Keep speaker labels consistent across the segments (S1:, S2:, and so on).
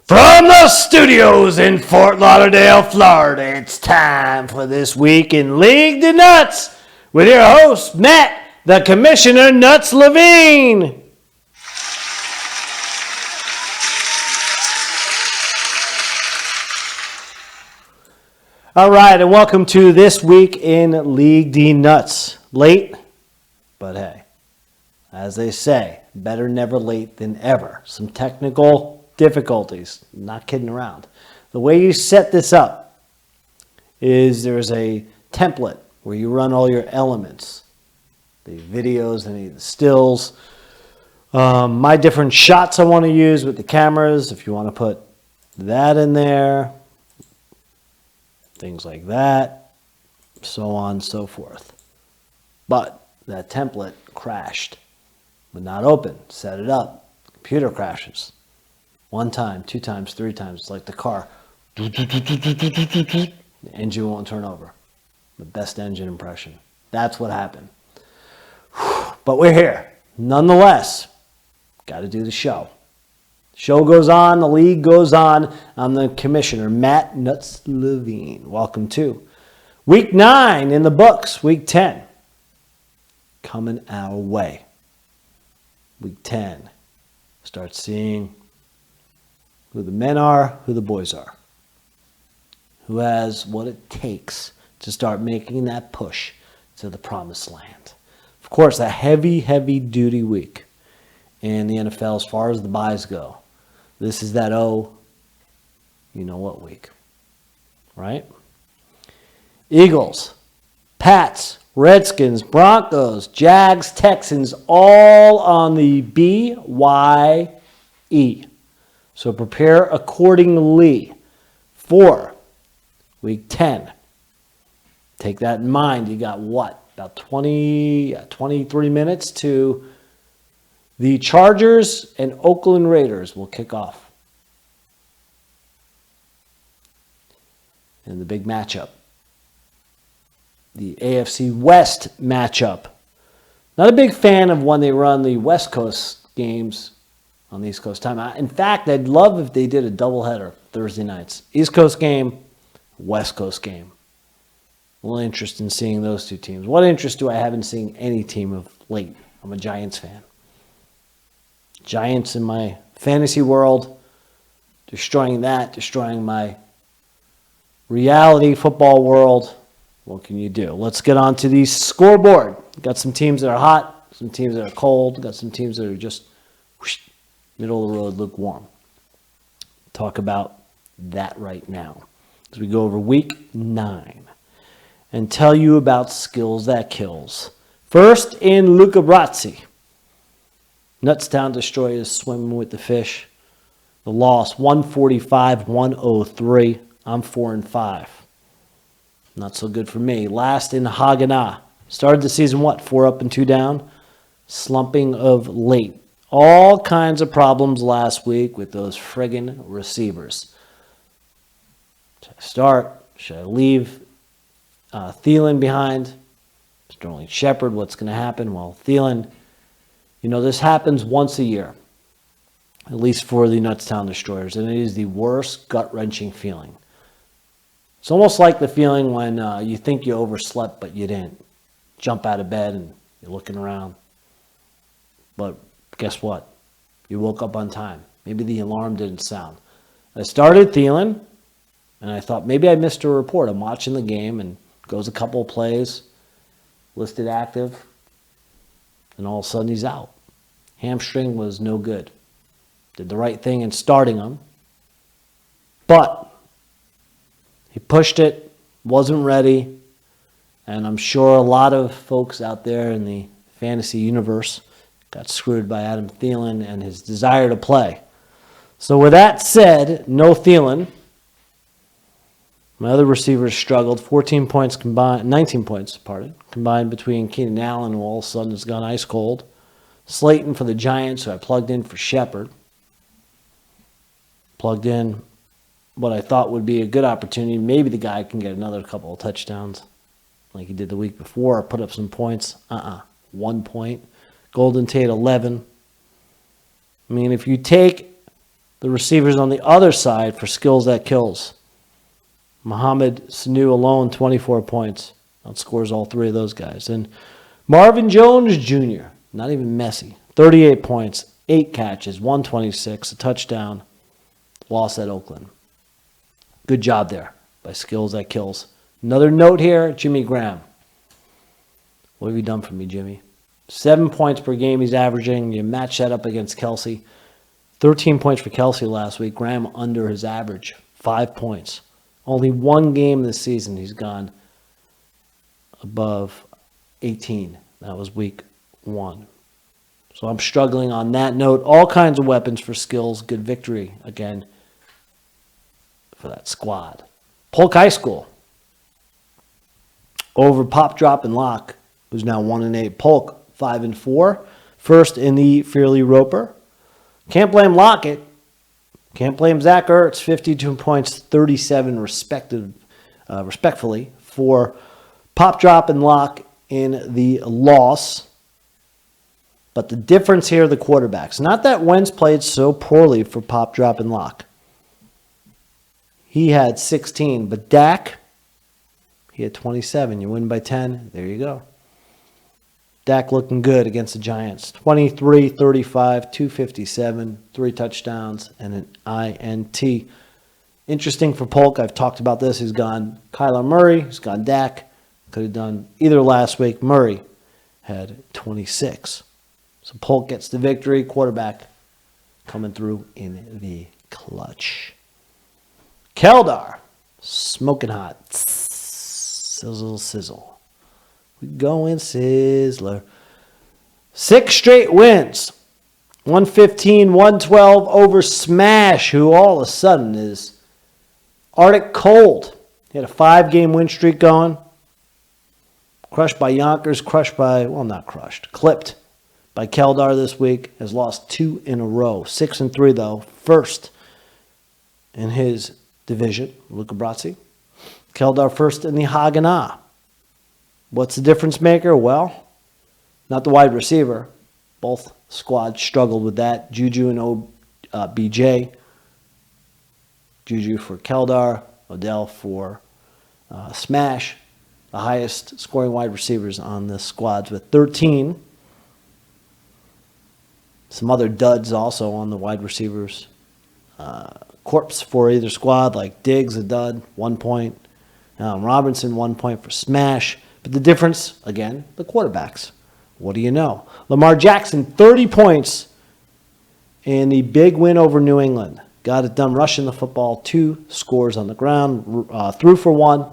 S1: From the studios in Fort Lauderdale, Florida, it's time for This Week in League De Nutz with your host, Matt, the Commissioner Nuts Levine. All right, and welcome to This Week in League De Nutz. Late, but hey, as they say, better never late than ever. Some technical difficulties, not kidding around. The way you set this up is there's a template where you run all your elements, the videos, any of the stills, my different shots I want to use with the cameras, if you want to put that in there, things like that, so on and so forth. But that template crashed, would not open. Set it up, computer crashes. One time, two times, three times. It's like the car. The engine won't turn over. The best engine impression. That's what happened. But we're here. Nonetheless, got to do the show. Show goes on. The league goes on. I'm the commissioner, Matt Nuts Levine. Welcome to Week 9 in the books. Week 10 coming our way. Week 10. Start seeing who the men are, who the boys are. Who has what it takes to start making that push to the promised land. Of course, a heavy, heavy duty week in the NFL as far as the buys go. This is that you know what week, right? Eagles, Pats, Redskins, Broncos, Jags, Texans, all on the BYE. So prepare accordingly for Week 10. Take that in mind. You got what? About 23 minutes to the Chargers and Oakland Raiders will kick off. And the big matchup. The AFC West matchup. Not a big fan of when they run the West Coast games on the East Coast time. In fact, I'd love if they did a doubleheader Thursday nights. East Coast game, West Coast game. A little interest in seeing those two teams. What interest do I have in seeing any team of late? I'm a Giants fan. Giants in my fantasy world, destroying my reality football world. What can you do? Let's get on to the scoreboard. Got some teams that are hot, some teams that are cold, got some teams that are just middle of the road, lukewarm. Talk about that right now as we go over Week 9 and tell you about skills that kills. First in Luca Brasi. Nutstown Destroyers swimming with the fish. The loss 145-103. I'm 4-5. Not so good for me. Last in Haganah. Started the season, 4 up and 2 down. Slumping of late. All kinds of problems last week with those friggin' receivers. Should I start? Should I leave Thielen behind? Sterling Shepard, what's going to happen? Well, Thielen, this happens once a year, at least for the Nutstown Destroyers, and it is the worst gut-wrenching feeling. It's almost like the feeling when you think you overslept, but you didn't. Jump out of bed and you're looking around. But guess what? You woke up on time. Maybe the alarm didn't sound. I started Thielen, and I thought maybe I missed a report. I'm watching the game, and goes a couple of plays, listed active, and all of a sudden he's out. Hamstring was no good. Did the right thing in starting him, but he pushed it, wasn't ready, and I'm sure a lot of folks out there in the fantasy universe got screwed by Adam Thielen and his desire to play. So with that said, no Thielen. My other receivers struggled. 19 points combined between Keenan Allen, who all of a sudden has gone ice cold. Slayton for the Giants, who I plugged in for Shepard. Plugged in what I thought would be a good opportunity. Maybe the guy can get another couple of touchdowns like he did the week before, or put up some points. 1 point. Golden Tate, 11. I mean, if you take the receivers on the other side for skills that kills. Mohamed Sanu alone, 24 points. Outscores all three of those guys. And Marvin Jones Jr., not even Messi, 38 points, 8 catches, 126, a touchdown, loss at Oakland. Good job there by skills that kills. Another note here, Jimmy Graham. What have you done for me, Jimmy? 7 points per game he's averaging. You match that up against Kelsey. 13 points for Kelsey last week. Graham under his average, 5 points. Only one game this season he's gone above 18. That was week 1. So I'm struggling on that note. All kinds of weapons for skills. Good victory again for that squad. Polk High School over Pop, Drop, and Lock, who's now 1-8. Polk 5-4, first in the Fairleigh Roper. Can't blame Lockett. Can't blame Zach Ertz, 52 points, 37 respectfully for Pop, Drop, and Lock in the loss. But the difference here, the quarterbacks. Not that Wentz played so poorly for Pop, Drop, and Lock. He had 16, but Dak, he had 27. You win by 10, there you go. Dak looking good against the Giants. 23, 35, 257, 3 touchdowns, and an INT. Interesting for Polk. I've talked about this. He's gone Kyler Murray. He's gone Dak. Could have done either last week. Murray had 26. So Polk gets the victory. Quarterback coming through in the clutch. Keldar, smoking hot. Sizzle, sizzle. We going Sizzler. 6 straight wins. 115, 112 over Smash, who all of a sudden is Arctic cold. He had a 5-game win streak going. Crushed by Yonkers, clipped by Keldar this week. Has lost 2 in a row. 6-3 though. First in his division, Luca Brazzi. Keldar first in the Haganah. What's the difference maker? Well, not the wide receiver. Both squads struggled with that. Juju and BJ. Juju for Keldar, Odell for Smash. The highest scoring wide receivers on the squads with 13. Some other duds also on the wide receivers. Corpse for either squad, like Diggs, a dud, 1 point. Robinson, 1 point for Smash. But the difference, again, the quarterbacks. What do you know? Lamar Jackson, 30 points in the big win over New England. Got it done rushing the football, 2 scores on the ground, threw for 1.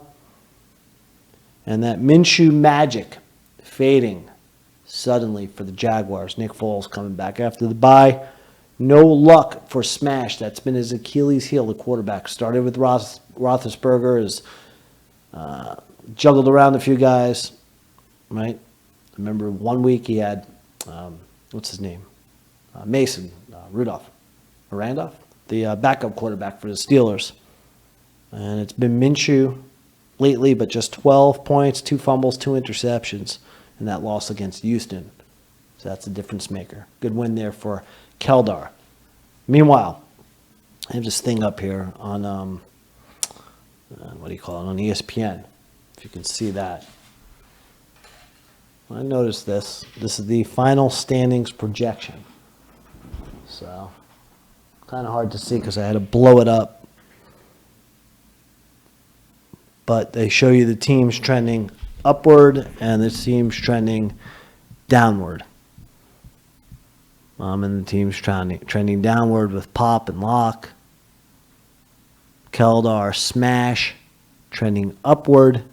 S1: And that Minshew magic fading suddenly for the Jaguars. Nick Foles coming back after the bye. No luck for Smash. That's been his Achilles heel, the quarterback. Started with Roethlisberger, has juggled around a few guys, right? Remember 1 week he had, what's his name? Mason, Randolph, the backup quarterback for the Steelers. And it's been Minshew lately, but just 12 points, 2 fumbles, 2 interceptions in that loss against Houston. So that's a difference maker. Good win there for Keldar. Meanwhile, I have this thing up here on, on ESPN, if you can see that. I noticed this. This is the final standings projection. So, kind of hard to see because I had to blow it up. But they show you the teams trending upward and the teams trending downward. And the teams trending downward with Pop and Lock. Keldar, Smash, trending upward.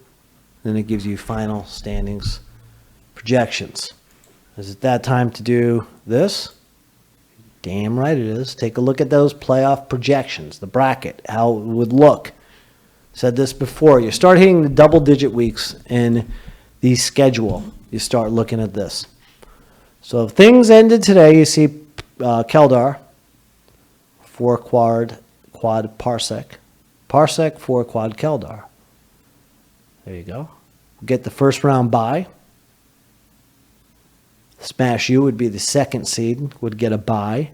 S1: Then it gives you final standings projections. Is it that time to do this? Damn right it is. Take a look at those playoff projections, the bracket, how it would look. Said this before. You start hitting the double-digit weeks in the schedule. You start looking at this. So if things ended today, you see Keldar, 4 quad Parsec. Parsec, 4 quad Keldar. There you go. Get the first round bye. Smash U would be the 2nd seed, would get a bye.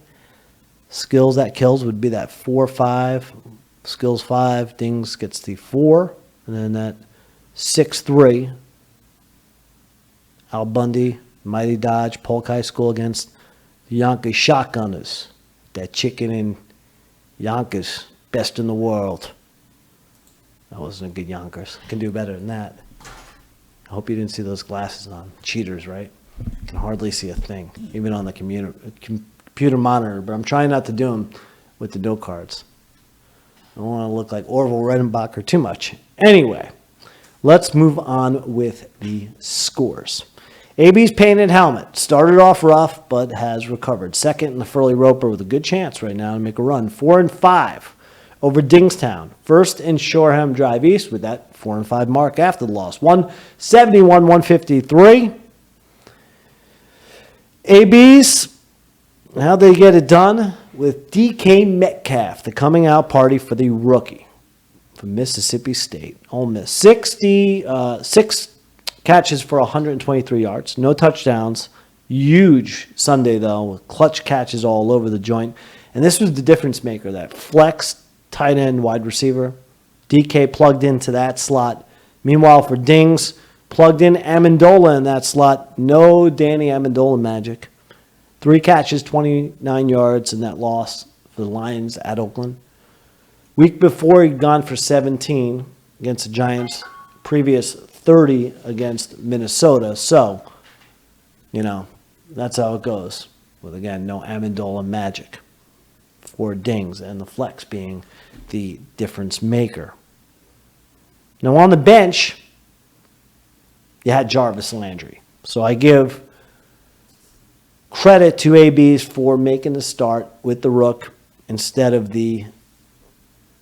S1: Skills that kills would be that 4-5. Skills 5. Dings gets the 4. And then that 6-3. Al Bundy, Mighty Dodge, Polk High School against the Yonkers Shotgunners. That chicken in Yonkers, best in the world. That wasn't a good Yonkers. Can do better than that. I hope you didn't see those glasses on. Cheaters, right? Can hardly see a thing, even on the computer monitor. But I'm trying not to do them with the note cards. I don't want to look like Orville Redenbacher too much. Anyway, let's move on with the scores. AB's painted helmet started off rough, but has recovered. Second in the Furley Roper with a good chance right now to make a run. 4-5 over Dingstown. First in Shoreham Drive East with that 4-5 mark after the loss. 171-153. AB's, how they get it done? With DK Metcalf, the coming out party for the rookie from Mississippi State. Ole Miss. 6 catches for 123 yards. No touchdowns. Huge Sunday, though, with clutch catches all over the joint. And this was the difference maker, that flex tight end wide receiver. DK plugged into that slot. Meanwhile, for Dings, plugged in Amendola in that slot. No Danny Amendola magic. 3 catches, 29 yards in that loss for the Lions at Oakland. Week before, he'd gone for 17 against the Giants. Previous 30 against Minnesota. So, that's how it goes. With, again, no Amendola magic for Dings, and the flex being the difference maker. Now, on the bench, you had Jarvis Landry. So I give credit to ABs for making the start with the rook instead of the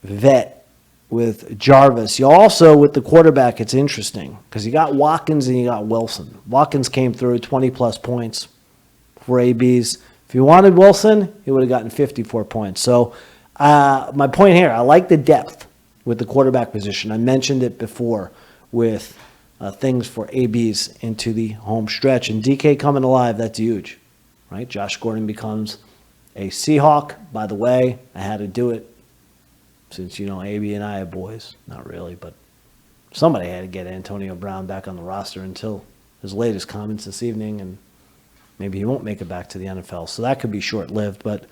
S1: vet with Jarvis. You also, with the quarterback, it's interesting because you got Watkins and you got Wilson. Watkins came through 20-plus points for ABs. If you wanted Wilson, he would have gotten 54 points. So my point here, I like the depth with the quarterback position. I mentioned it before with things for ABs into the home stretch. And DK coming alive, that's huge, right? Josh Gordon becomes a Seahawk. By the way, I had to do it since, AB and I are boys. Not really, but somebody had to get Antonio Brown back on the roster until his latest comments this evening, and maybe he won't make it back to the NFL. So that could be short-lived, but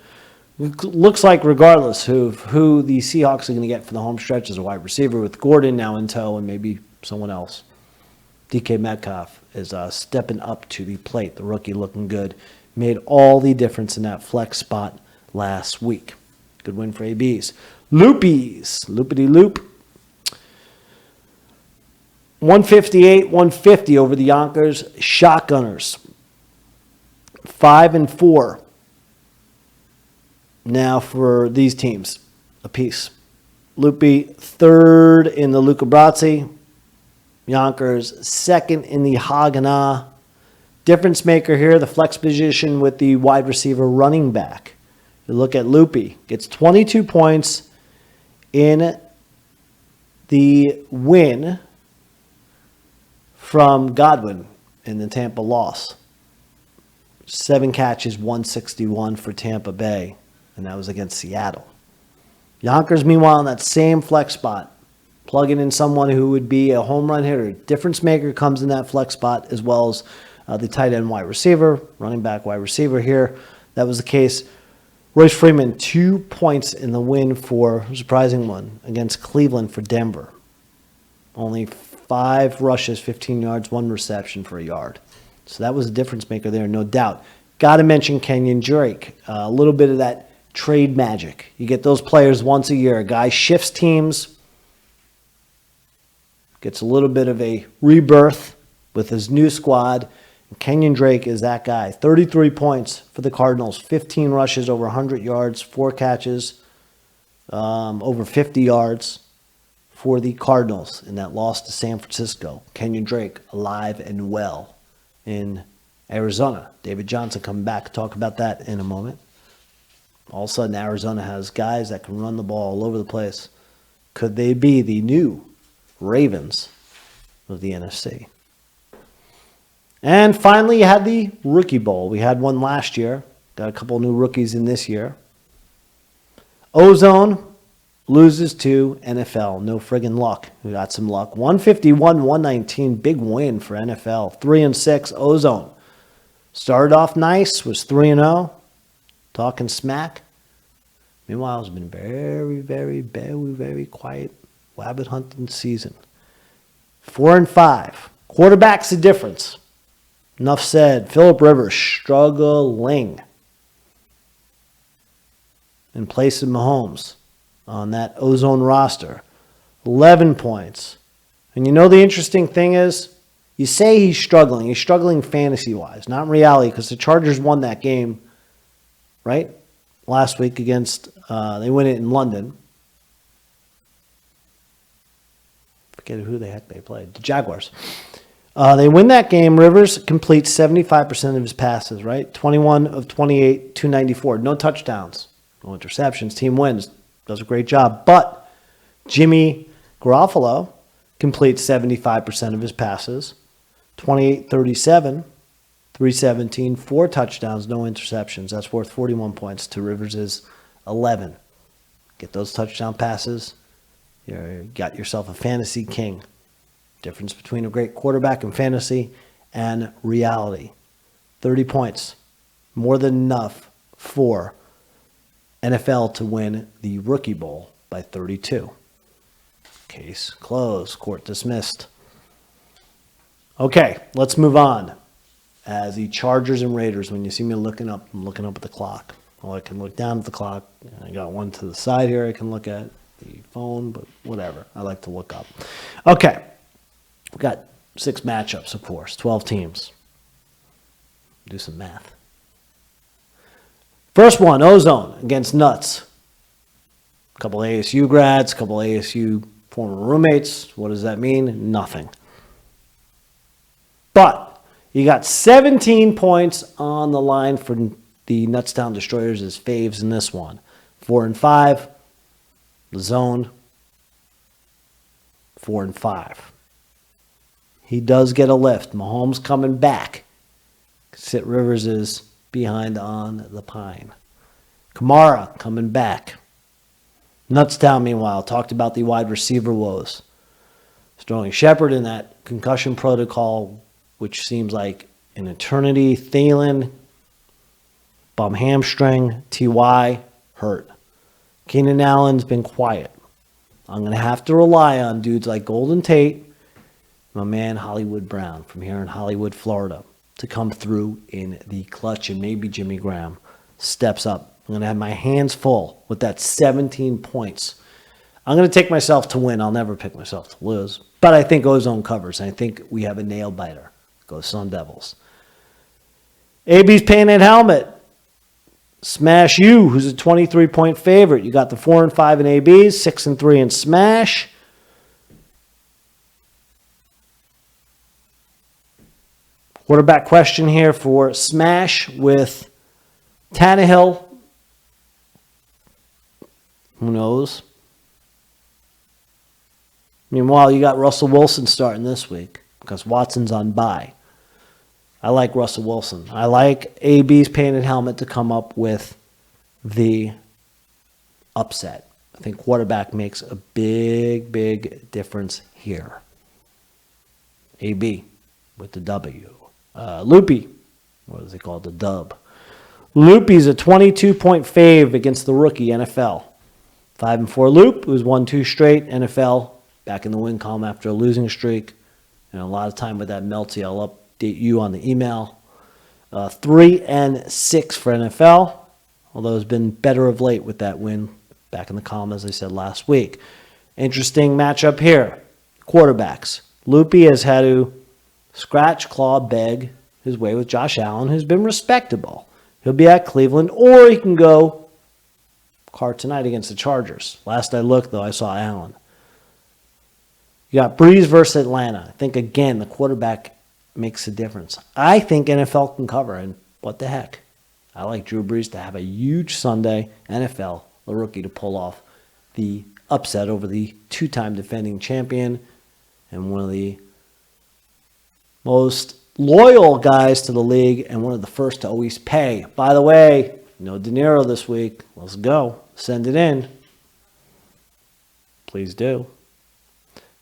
S1: it looks like regardless who the Seahawks are going to get for the home stretch as a wide receiver with Gordon now in tow and maybe someone else, DK Metcalf is stepping up to the plate. The rookie looking good. Made all the difference in that flex spot last week. Good win for ABs. Loopies. Loopity-loop. 158-150 over the Yonkers Shotgunners. 5-4 now for these teams apiece. Loopy third in the Luca Brazzi. Yonkers second in the Haganah. Difference maker here, the flex position with the wide receiver running back. You look at Loopy, gets 22 points in the win from Godwin in the Tampa loss. 7 catches, 161 for Tampa Bay, and that was against Seattle. Yonkers, meanwhile, in that same flex spot, plugging in someone who would be a home run hitter. Difference maker comes in that flex spot, as well as the tight end wide receiver, running back wide receiver here. That was the case. Royce Freeman, 2 points in the win for a surprising one against Cleveland for Denver. Only 5 rushes, 15 yards, 1 reception for a yard. So that was a difference maker there, no doubt. Got to mention Kenyon Drake. A little bit of that trade magic. You get those players once a year. A guy shifts teams, gets a little bit of a rebirth with his new squad. And Kenyon Drake is that guy. 33 points for the Cardinals. 15 rushes, over 100 yards, 4 catches, over 50 yards for the Cardinals in that loss to San Francisco. Kenyon Drake alive and well in Arizona. David Johnson coming back. Talk about that in a moment. All of a sudden, Arizona has guys that can run the ball all over the place. Could they be the new Ravens of the NFC? And finally, you had the Rookie Bowl. We had one last year. Got a couple new rookies in this year. Ozone loses to NFL. No friggin' luck. We got some luck. 151-119. Big win for NFL. 3-6. Ozone started off nice. Was 3-0. Talking smack. Meanwhile, it's been very quiet rabbit hunting season. 4-5. Quarterback's the difference. Enough said. Phillip Rivers struggling in place of Mahomes on that Ozone roster. 11 points. And you know the interesting thing is, you say he's struggling. He's struggling fantasy-wise, not in reality, because the Chargers won that game, right? Last week against, they win it in London. Forget who the heck they played. The Jaguars. They win that game. Rivers completes 75% of his passes, right? 21 of 28, 294. No touchdowns. No interceptions. Team wins. Does a great job. But Jimmy Garoppolo completes 75% of his passes. 28-37, 317, 4 touchdowns, no interceptions. That's worth 41 points to Rivers' 11. Get those touchdown passes. You got yourself a fantasy king. Difference between a great quarterback in fantasy and reality. 30 points. More than enough for NFL to win the Rookie Bowl by 32. Case closed. Court dismissed. Okay, let's move on. As the Chargers and Raiders, when you see me looking up, I'm looking up at the clock. Well, I can look down at the clock. I got one to the side here I can look at. The phone, but whatever. I like to look up. Okay. We got 6 matchups, of course. 12 teams. Do some math. First one, Ozone against Nutz. A couple ASU grads, a couple ASU former roommates. What does that mean? Nothing. But you got 17 points on the line for the Nutztown Destroyers as faves in this one. 4-5. The zone. 4-5. He does get a lift. Mahomes coming back. Sit Rivers is behind on the pine. Kamara coming back. Nutztown, meanwhile, talked about the wide receiver woes. Sterling Shepard in that concussion protocol, which seems like an eternity. Thielen, bum hamstring. T.Y. hurt. Keenan Allen's been quiet. I'm going to have to rely on dudes like Golden Tate, my man Hollywood Brown from here in Hollywood, Florida, to come through in the clutch, and maybe Jimmy Graham steps up. I'm going to have my hands full with that 17 points. I'm going to take myself to win. I'll never pick myself to lose. But I think Ozone covers, and I think we have a nail biter. Go Sun Devils. AB's painted helmet. Smash U, who's a 23-point favorite. You got the 4-5 in ABs, 6-3 in Smash. Quarterback question here for Smash with Tannehill. Who knows? Meanwhile, you got Russell Wilson starting this week because Watson's on bye. I like Russell Wilson. I like AB's painted helmet to come up with the upset. I think quarterback makes a big difference here. AB with the W. Loopy, what is it called? The dub. Loopy's a 22-point fave against the rookie NFL. 5-4 Loop, who's won 2 straight NFL, back in the win column after a losing streak. And a lot of time with that Melty. I'll update you on the email. 3-6 for NFL, although it's been better of late with that win back in the column, as I said last week. Interesting matchup here. Quarterbacks. Loopy has had to scratch, claw, beg his way with Josh Allen, who's been respectable. He'll be at Cleveland, or he can go car tonight against the Chargers. Last I looked, though, I saw Allen. You got Breeze versus Atlanta. I think, again, the quarterback makes a difference. I think NFL can cover, and what the heck? I like Drew Brees to have a huge Sunday. NFL, the rookie, to pull off the upset over the 2-time defending champion and one of the most loyal guys to the league and one of the first to always pay. By the way, no De Niro this week. Let's go. send it in. Please do.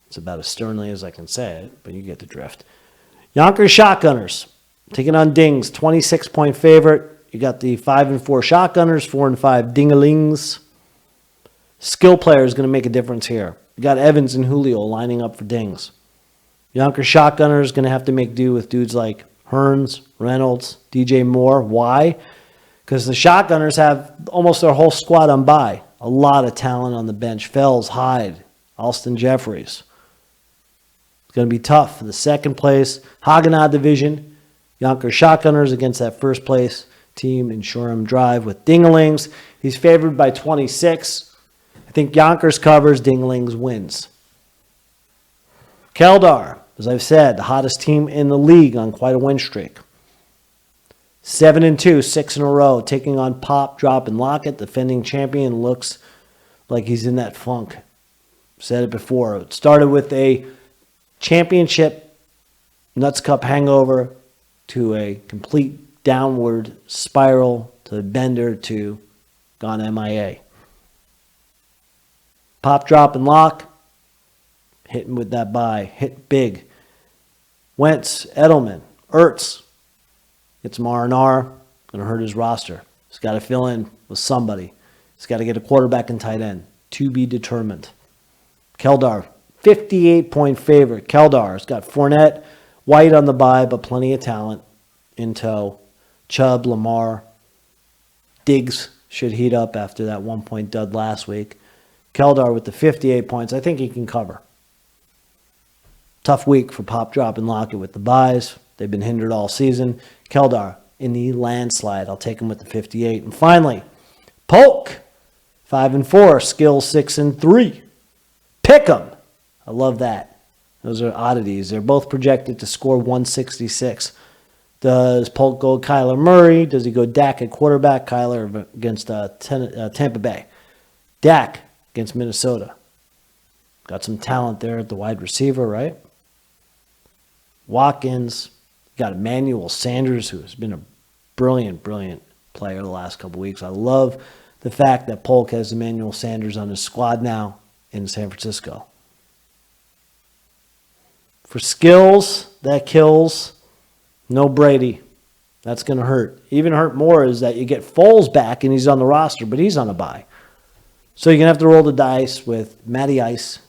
S1: It's about as sternly as I can say it, but you get the drift. Yonkers Shotgunners taking on Dings, 26-point favorite. You got the 5-4 Shotgunners, 4-5 Dingalings. Skill player is going to make a difference here. You got Evans and Julio lining up for Dings. Yonkers Shotgunners going to have to make do with dudes like Hearns, Reynolds, DJ Moore. Why? Because the Shotgunners have almost their whole squad on bye. A lot of talent on the bench. Fells, Hyde, Alston Jeffries. It's going to be tough for the second place Haganah division. Yonkers Shotgunners against that first place team in Shoreham Drive with Dingalings. He's favored by 26. I think Yonkers covers, Dingalings wins. Keldar, as I've said, the hottest team in the league on quite a win streak. 7-2, 6 in a row, taking on Pop, Drop, and Lockett. Defending champion looks like he's in that funk. Said it before. It started with a championship Nuts Cup hangover to a complete downward spiral to Bender to gone MIA. Pop, Drop, and Lock. Hitting with that bye. Hit big. Wentz, Edelman, Ertz. Get some R&R. Going to hurt his roster. He's got to fill in with somebody. He's got to get a quarterback and tight end. To be determined. Keldar, 58-point favorite. Keldar's got Fournette, White on the bye, but plenty of talent in tow. Chubb, Lamar. Diggs should heat up after that 1-point dud last week. Keldar with the 58 points. I think he can cover. Tough week for Pop, Drop, and Lockett with the buys. They've been hindered all season. Keldar in the landslide. I'll take him with the 58. And finally, Polk, 5-4. Skill 6-3. Pick 'em. I love that. Those are oddities. They're both projected to score 166. Does Polk go Kyler Murray? Does he go Dak at quarterback? Kyler against Tampa Bay. Dak against Minnesota. Got some talent there at the wide receiver, right? Watkins. Got Emmanuel Sanders, who has been a brilliant, brilliant player the last couple of weeks. I love the fact that Polk has Emmanuel Sanders on his squad now in San Francisco. For skills, that kills. No Brady. That's going to hurt. Even hurt more is that you get Foles back and he's on the roster, but he's on a bye. So you're going to have to roll the dice with Matty Ice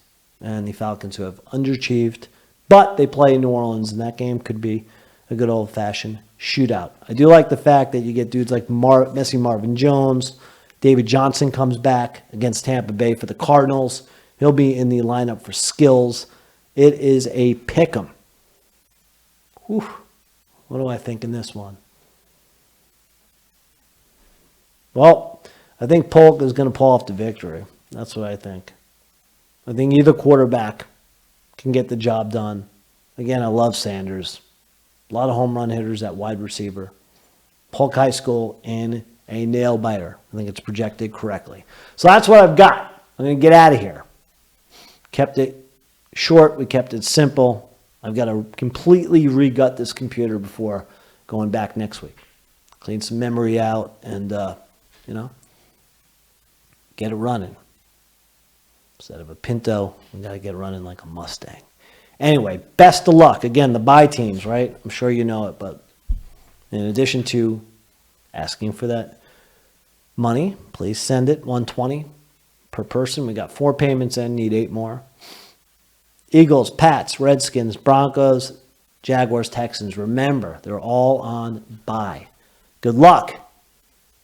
S1: and the Falcons, who have underachieved. But they play in New Orleans, and that game could be a good old-fashioned shootout. I do like the fact that you get dudes like Messi Marvin Jones. David Johnson comes back against Tampa Bay for the Cardinals. He'll be in the lineup for skills. It is a pick'em. Whew. What do I think in this one? Well, I think Polk is going to pull off the victory. That's what I think. I think either quarterback can get the job done. Again, I love Sanders. A lot of home run hitters at wide receiver. Polk High School in a nail biter. I think it's projected correctly. So that's what I've got. I'm going to get out of here. Kept it short. We kept it simple. I've got to completely re-gut this computer before going back next week. Clean some memory out and, get it running. Instead of a Pinto, we got to get running like a Mustang. Anyway, best of luck. Again, the bye teams, right? I'm sure you know it, but in addition to asking for that money, please send it, $120 per person. We got 4 payments in, need 8 more. Eagles, Pats, Redskins, Broncos, Jaguars, Texans. Remember, they're all on bye. Good luck.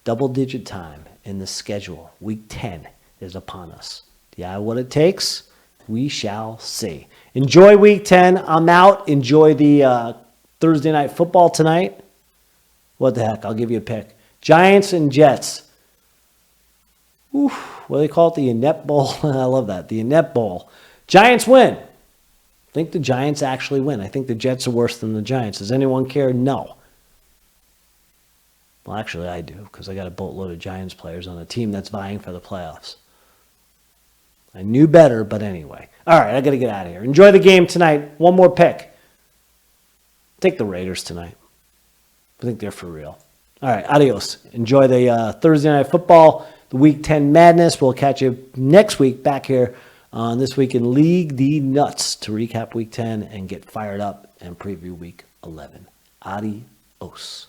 S1: Double-digit time in the schedule. Week 10 is upon us. Yeah, what it takes, we shall see. Enjoy Week 10. I'm out. Enjoy the Thursday night football tonight. What the heck? I'll give you a pick. Giants and Jets. Oof, what do they call it? The Inept Bowl. I love that. The Inept Bowl. Giants win. I think the Giants actually win. I think the Jets are worse than the Giants. Does anyone care? No. Well, actually, I do, because I got a boatload of Giants players on a team that's vying for the playoffs. I knew better, but anyway. All right, I got to get out of here. Enjoy the game tonight. One more pick. Take the Raiders tonight. I think they're for real. All right, adios. Enjoy the Thursday night football. the Week 10 madness. We'll catch you next week back here on This Week in League De Nutz to recap Week 10 and get fired up and preview Week 11. Adios.